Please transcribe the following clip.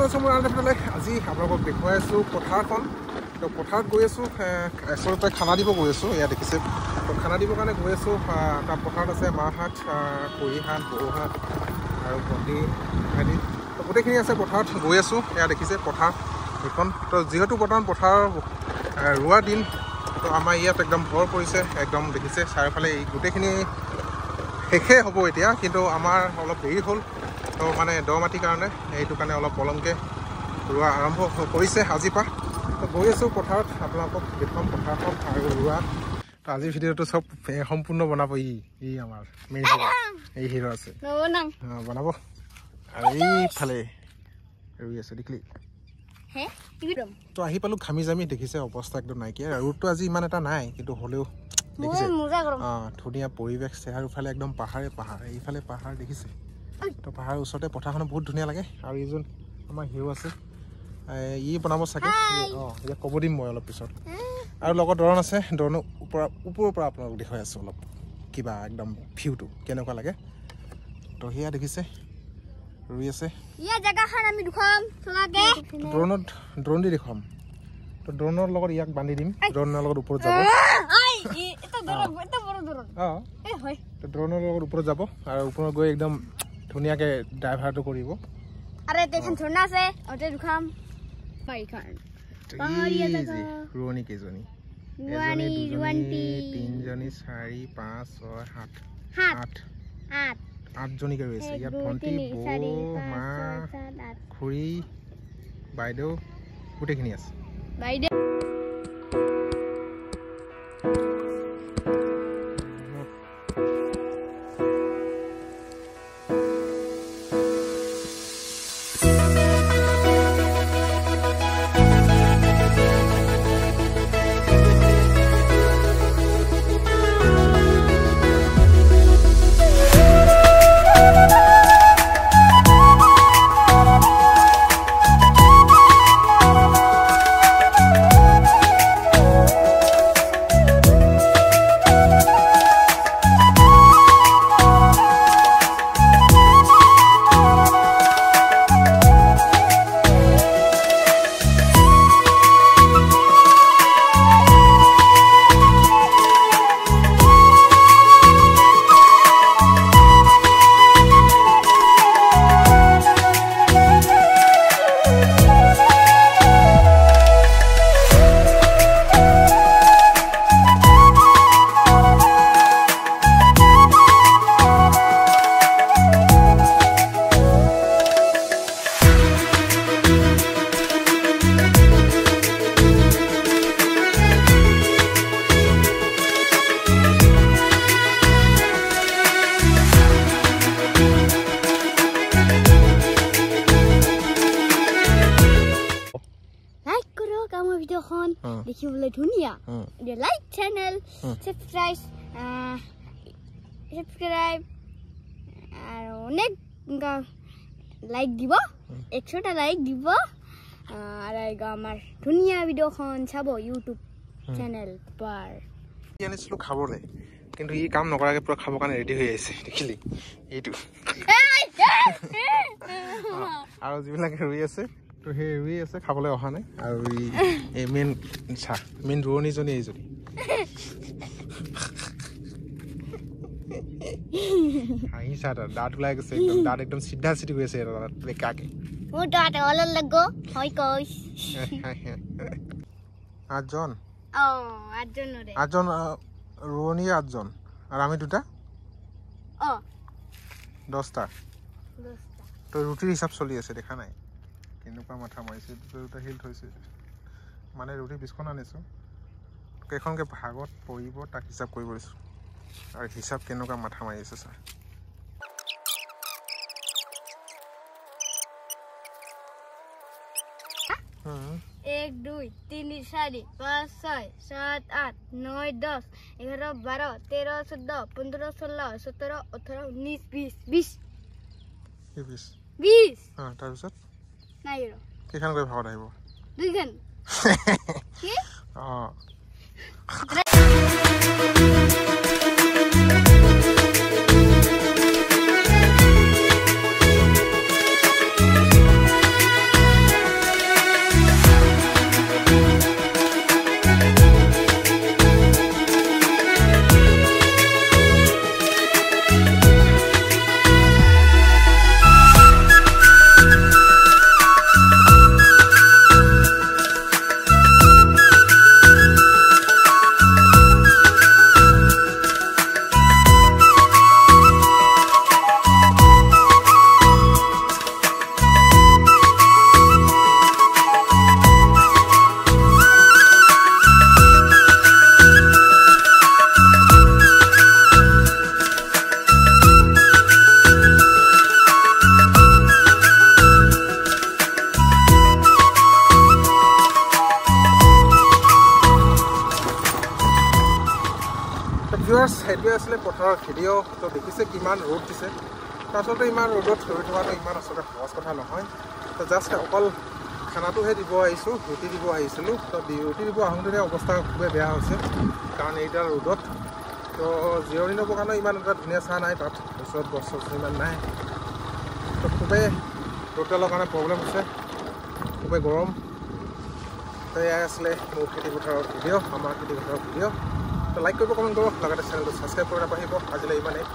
আছো মোৰ আনফালে আজি আপোনালোকক দেখুৱাই আছোঁ পথাৰখন তো পথাৰত গৈ আছোঁ আচলতে খানা দিব গৈ আছোঁ এয়া দেখিছে তো খানা দিবৰ কাৰণে গৈ আছোঁ তাত পথাৰত আছে মাহঁত খুৰীহঁত বৌহঁত আৰু ভণ্টি আদি তো গোটেইখিনি আছে পথাৰত গৈ আছোঁ এয়া দেখিছে পথাৰ এইখন তো যিহেতু বৰ্তমান পথাৰ ৰোৱা দিন তো আমাৰ ইয়াত একদম ভৰ পৰিছে একদম দেখিছে চাৰিওফালে এই গোটেইখিনি শেষে হ'ব এতিয়া কিন্তু আমাৰ অলপ দেৰি হ'ল তো মানে দ মাটিৰ কাৰণে এইটো কাৰণে অলপ পলমকৈ ৰোৱা আৰম্ভ কৰিছে আজিৰ পৰা তো গৈ আছোঁ পথাৰত আপোনালোকক দেখুৱাম পথাৰখন আৰু ৰোৱা তো আজিৰ ভিডিঅ'টো চব সম্পূৰ্ণ বনাব ই আমাৰ মেইন হিৰ' এই হিৰ' আছে বনাব আৰু এইফালে ৰুই আছে দেখিলি তো আহি পালোঁ ঘামি জামি দেখিছে অৱস্থা একদম নাইকিয়া ৰ'দটো আজি ইমান এটা নাই কিন্তু হ'লেও দেখিছে ধুনীয়া পৰিৱেশ চাৰিওফালে একদম পাহাৰে পাহাৰ এইফালে পাহাৰ দেখিছে তো পাহাৰৰ ওচৰতে পথাৰখনো বহুত ধুনীয়া লাগে আৰু এইজন আমাৰ হিৰ' আছে ই বনাব চাগে এতিয়া ক'ব দিম মই অলপ পিছত আৰু লগত দৰণ আছে দৰণৰ ওপৰৰ পৰা আপোনালোক দেখুৱাই আছোঁ অলপ কিবা একদম ভিউটো কেনেকুৱা লাগে তো সেয়া দেখিছে ৰুই আছে ড্ৰোন দি দেখুৱাম তো ড্ৰোনৰ লগত ইয়াক বান্ধি দিম ড্ৰোনৰ লগত ওপৰত যাব তো ড্ৰোনৰ লগত ওপৰত যাব আৰু ওপৰত গৈ একদম ধুনীয়াকৈ ড্ৰাইভাৰটো কৰিব ৰোৱনী কেইজনী 1 2 3 4 5 6 7 8জনীকে ৰৈছে ইয়াত ভণ্টি বৌ মা খুৰী বাইদেউ গোটেইখিনি আছে দেখিবলৈ ধুনীয়া লাইক চেনেল সাবস্ক্ৰাইব আৰু অনেক লাইক দিব 100টা লাইক দিব আৰু আমাৰ ধুনীয়া ভিডিঅ'খন চাব ইউটিউব চেনেল পাৰ আনিছিলোঁ খাবলৈ কিন্তু ই কাম নকৰাকৈ পুৰা খাবৰ কাৰণে ৰেডি হৈ আহিছে দেখিলি এইটো আৰু যিবিলাকে ৰুই আছে তো সেই ৰুই আছে খাবলৈ অহা নাই আৰু এই মেইন ৰোৱনীজনী এইজনী হাঁহিছা দাঁত ওলাই গৈছে একদম দাঁত একদম চিধা চিধি গৈ আছে বেকাকে আঠজন ৰোৱনী 8জন আৰু আমি 2টা 10টা তো ৰুটিৰ হিচাপ চলি আছে দেখা নাই কেনেকুৱা মাথা মাৰিছে 2টা হিল থৈছে মানে ৰুটি 20খন আনিছোঁ কেইখনকৈ ভাগত পৰিব তাক হিচাপ কৰিব দিছোঁ আৰু হিচাপ কেনেকুৱা মাথা মাৰি আছে ছাৰ 1 2 3 4 5 6 7 8 9 10 11 12 13 14 15 16 17 18 19 20 তাৰপিছত নাই কেইখন কৰি ভাগত আহিব 2খন কি ভিউৱাৰ্ছ সেইটোৱে আছিলে পথাৰৰ ভিডিঅ' তো দেখিছে কিমান ৰ'দ দিছে তো আচলতে ইমান ৰ'দত ধৰি থকাটো ইমান আচলতে সহজ কথা নহয় তো জাষ্ট অকল খানাটোহে দিব আহিছোঁ ৰুটি দিব আহিছিলোঁ তো ৰুটি দিব আহোঁতে অৱস্থা খুবেই বেয়া হৈছে কাৰণ এইডাল ৰ'দত তো জিৰণি ল'বৰ কাৰণে ইমান এটা ধুনীয়া চাহ নাই তাত ওচৰত গছ চছ ইমান নাই তো খুবেই ৰ'দডালৰ কাৰণে প্ৰব্লেম হৈছে খুবেই গৰম তো এয়াই আছিলে মোৰ খেতিপথাৰৰ ভিডিঅ' আমাৰ খেতিপথাৰৰ ভিডিঅ' তো লাইক কৰিব কমেণ্ট কৰিব লগতে চেনেলটো ছাবস্ক্ৰাইব কৰি নাপাহিব আজিলৈ ইমানেই